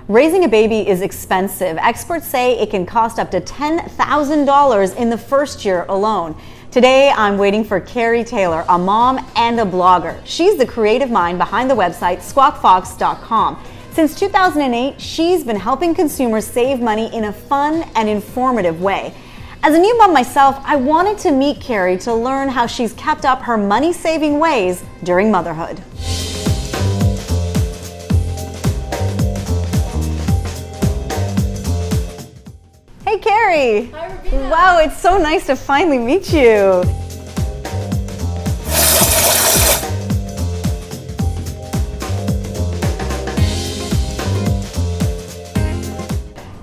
Raising a baby is expensive. Experts say it can cost up to $10,000 in the first year alone. Today, I'm waiting for Kerry Taylor, a mom and a blogger. She's the creative mind behind the website squawkfox.com. Since 2008, she's been helping consumers save money in a fun and informative way. As a new mom myself, I wanted to meet Kerry to learn how she's kept up her money-saving ways during motherhood. Hey Kerry! Hi Rubina! Wow, it's so nice to finally meet you.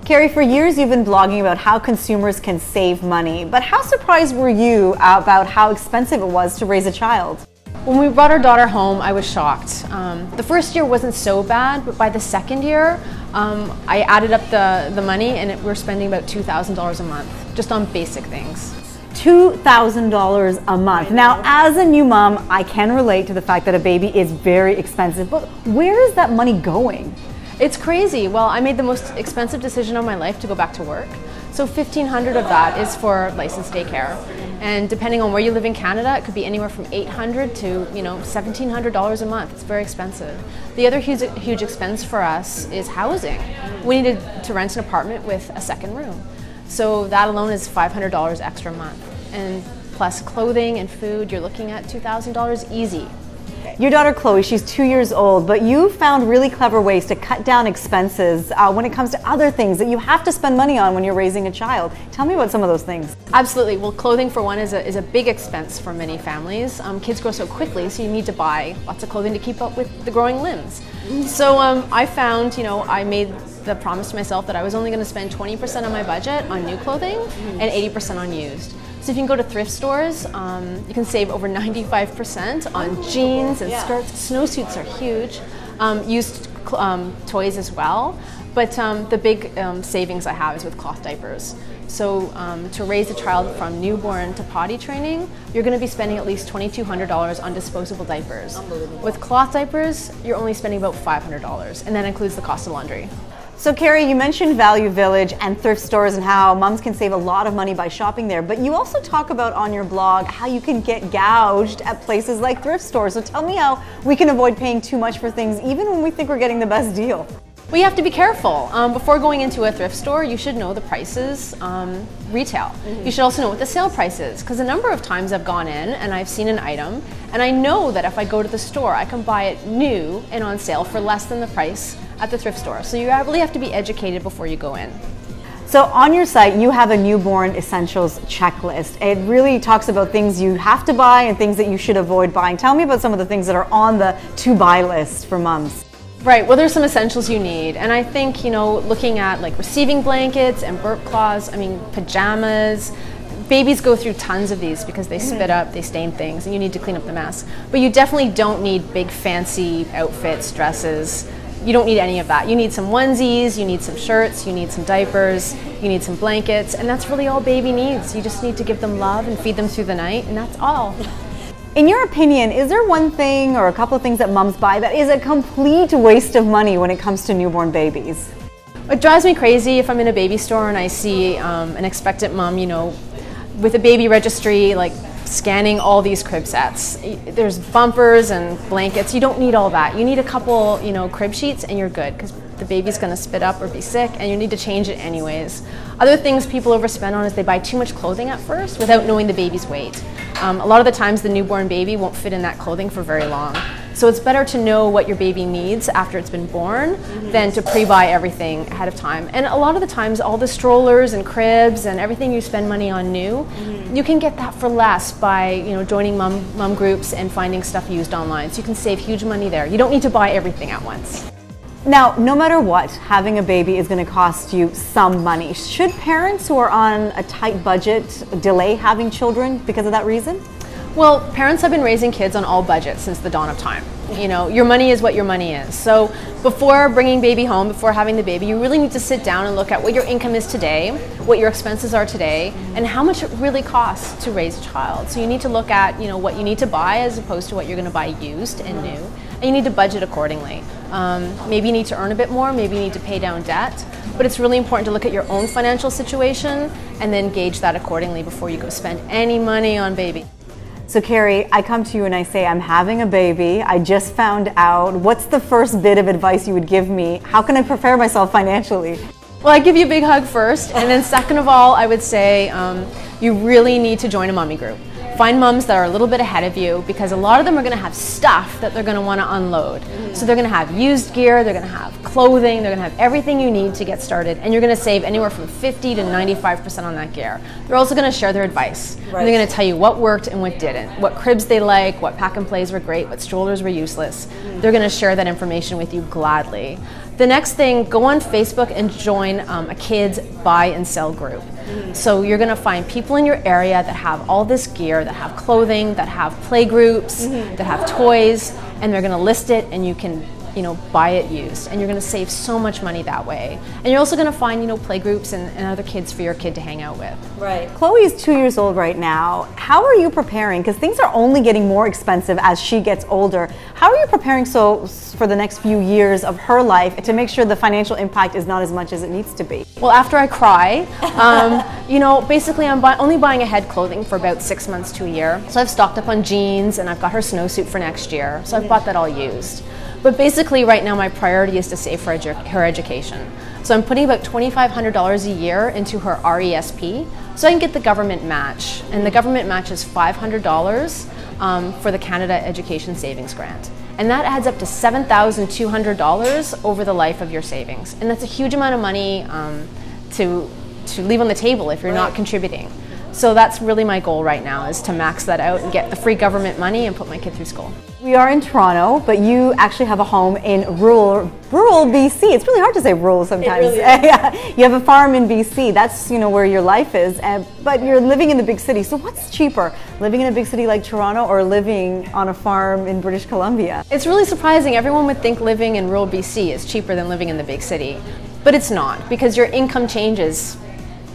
Kerry, for years you've been blogging about how consumers can save money, but how surprised were you about how expensive it was to raise a child? When we brought our daughter home, I was shocked. The first year wasn't so bad, but by the second year, I added up the money and we're spending about $2,000 a month, just on basic things. $2,000 a month. Now, as a new mom, I can relate to the fact that a baby is very expensive, but where is that money going? It's crazy. Well, I made the most expensive decision of my life to go back to work. So $1,500 of that is for licensed daycare. And depending on where you live in Canada, it could be anywhere from $800 to $1,700 a month. It's very expensive. The other huge expense for us is housing. We needed to rent an apartment with a second room. So that alone is $500 extra a month. And plus clothing and food, you're looking at $2,000 easy. Your daughter Chloe, she's 2 years old, but you found really clever ways to cut down expenses when it comes to other things that you have to spend money on when you're raising a child. Tell me about some of those things. Absolutely. Well, clothing for one is a big expense for many families. Kids grow so quickly, so you need to buy lots of clothing to keep up with the growing limbs. So I found, I made the promise to myself that I was only going to spend 20% of my budget on new clothing and 80% on used. So if you can go to thrift stores, you can save over 95% on jeans and skirts. Snowsuits are huge. Used toys as well. But the big savings I have is with cloth diapers. So to raise a child from newborn to potty training, you're going to be spending at least $2,200 on disposable diapers. With cloth diapers, you're only spending about $500, and that includes the cost of laundry. So Kerry, you mentioned Value Village and thrift stores and how moms can save a lot of money by shopping there, but you also talk about on your blog how you can get gouged at places like thrift stores. So tell me how we can avoid paying too much for things even when we think we're getting the best deal. Well, you have to be careful. Before going into a thrift store, you should know the prices retail. You should also know what the sale price is, because a number of times I've gone in and I've seen an item and I know that if I go to the store, I can buy it new and on sale for less than the price at the thrift store. So you really have to be educated before you go in. So on your site, you have a newborn essentials checklist. It really talks about things you have to buy and things that you should avoid buying. Tell me about some of the things that are on the to-buy list for moms. Right, well, there's some essentials you need, and I think, looking at like receiving blankets and burp cloths, pajamas. Babies go through tons of these because they spit up, they stain things, and you need to clean up the mess. But you definitely don't need big fancy outfits, dresses. You don't need any of that. You need some onesies, you need some shirts, you need some diapers, you need some blankets, and that's really all baby needs. You just need to give them love and feed them through the night, and that's all. In your opinion, is there one thing or a couple of things that moms buy that is a complete waste of money when it comes to newborn babies? It drives me crazy if I'm in a baby store and I see an expectant mom, with a baby registry, like scanning all these crib sets. There's bumpers and blankets. You don't need all that. You need a couple, crib sheets and you're good, because the baby's going to spit up or be sick and you need to change it anyways. Other things people overspend on is they buy too much clothing at first without knowing the baby's weight. A lot of the times the newborn baby won't fit in that clothing for very long. So it's better to know what your baby needs after it's been born than to pre-buy everything ahead of time. And a lot of the times all the strollers and cribs and everything you spend money on new, you can get that for less by joining mom groups and finding stuff used online. So you can save huge money there. You don't need to buy everything at once. Now, no matter what, having a baby is going to cost you some money. Should parents who are on a tight budget delay having children because of that reason? Well, parents have been raising kids on all budgets since the dawn of time. Your money is what your money is. So before bringing baby home, before having the baby, you really need to sit down and look at what your income is today, what your expenses are today, and how much it really costs to raise a child. So you need to look at what you need to buy as opposed to what you're going to buy used and new, and you need to budget accordingly. Maybe you need to earn a bit more, maybe you need to pay down debt, but it's really important to look at your own financial situation and then gauge that accordingly before you go spend any money on baby. So Kerry, I come to you and I say, I'm having a baby. I just found out. What's the first bit of advice you would give me? How can I prepare myself financially? Well, I'd give you a big hug first, and then second of all, I would say you really need to join a mommy group. Find moms that are a little bit ahead of you, because a lot of them are going to have stuff that they're going to want to unload. So they're going to have used gear, they're going to have clothing, they're going to have everything you need to get started, and you're going to save anywhere from 50 to 95% on that gear. They're also going to share their advice. Right. And they're going to tell you what worked and what didn't, what cribs they like, what pack and plays were great, what strollers were useless. They're going to share that information with you gladly. The next thing, go on Facebook and join a kids buy and sell group. So you're going to find people in your area that have all this gear, that have clothing, that have play groups, that have toys, and they're going to list it, and you can buy it used, and you're going to save so much money that way. And you're also going to find play groups and other kids for your kid to hang out with. Right. Chloe is 2 years old right now. How are you preparing? Because things are only getting more expensive as she gets older. How are you preparing for the next few years of her life to make sure the financial impact is not as much as it needs to be? Well, after I cry, basically I'm only buying ahead clothing for about 6 months to a year. So I've stocked up on jeans, and I've got her snowsuit for next year. So I've bought that all used. But basically right now my priority is to save for her education. So I'm putting about $2,500 a year into her RESP so I can get the government match. And the government match is $500 for the Canada Education Savings Grant. And that adds up to $7,200 over the life of your savings. And that's a huge amount of money to leave on the table if you're not contributing. So that's really my goal right now, is to max that out and get the free government money and put my kid through school. We are in Toronto, but you actually have a home in rural BC. It's really hard to say rural sometimes. It really is. You have a farm in BC. That's where your life is, but you're living in the big city. So what's cheaper, living in a big city like Toronto or living on a farm in British Columbia? It's really surprising. Everyone would think living in rural BC is cheaper than living in the big city, but it's not, because your income changes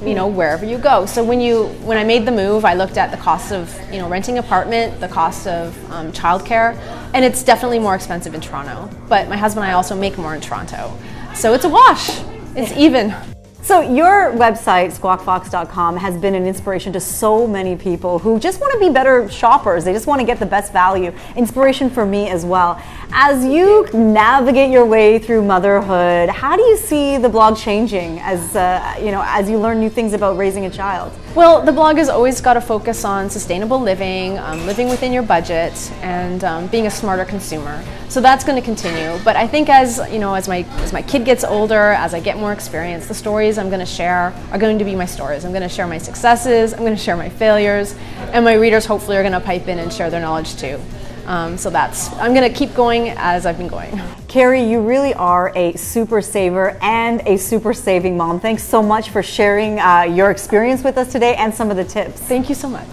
wherever you go. So when I made the move, I looked at the cost of renting an apartment, the cost of childcare, and it's definitely more expensive in Toronto. But my husband and I also make more in Toronto, so it's a wash. It's even. So your website, squawkfox.com, has been an inspiration to so many people who just want to be better shoppers. They just want to get the best value. Inspiration for me as well. As you navigate your way through motherhood, how do you see the blog changing as you learn new things about raising a child? Well, the blog has always got to focus on sustainable living, living within your budget, and being a smarter consumer. So that's going to continue. But I think as my kid gets older, as I get more experience, the stories I'm going to share are going to be my stories. I'm going to share my successes, I'm going to share my failures, and my readers hopefully are going to pipe in and share their knowledge too. I'm going to keep going as I've been going. Kerry, you really are a super saver and a super saving mom. Thanks so much for sharing your experience with us today and some of the tips. Thank you so much.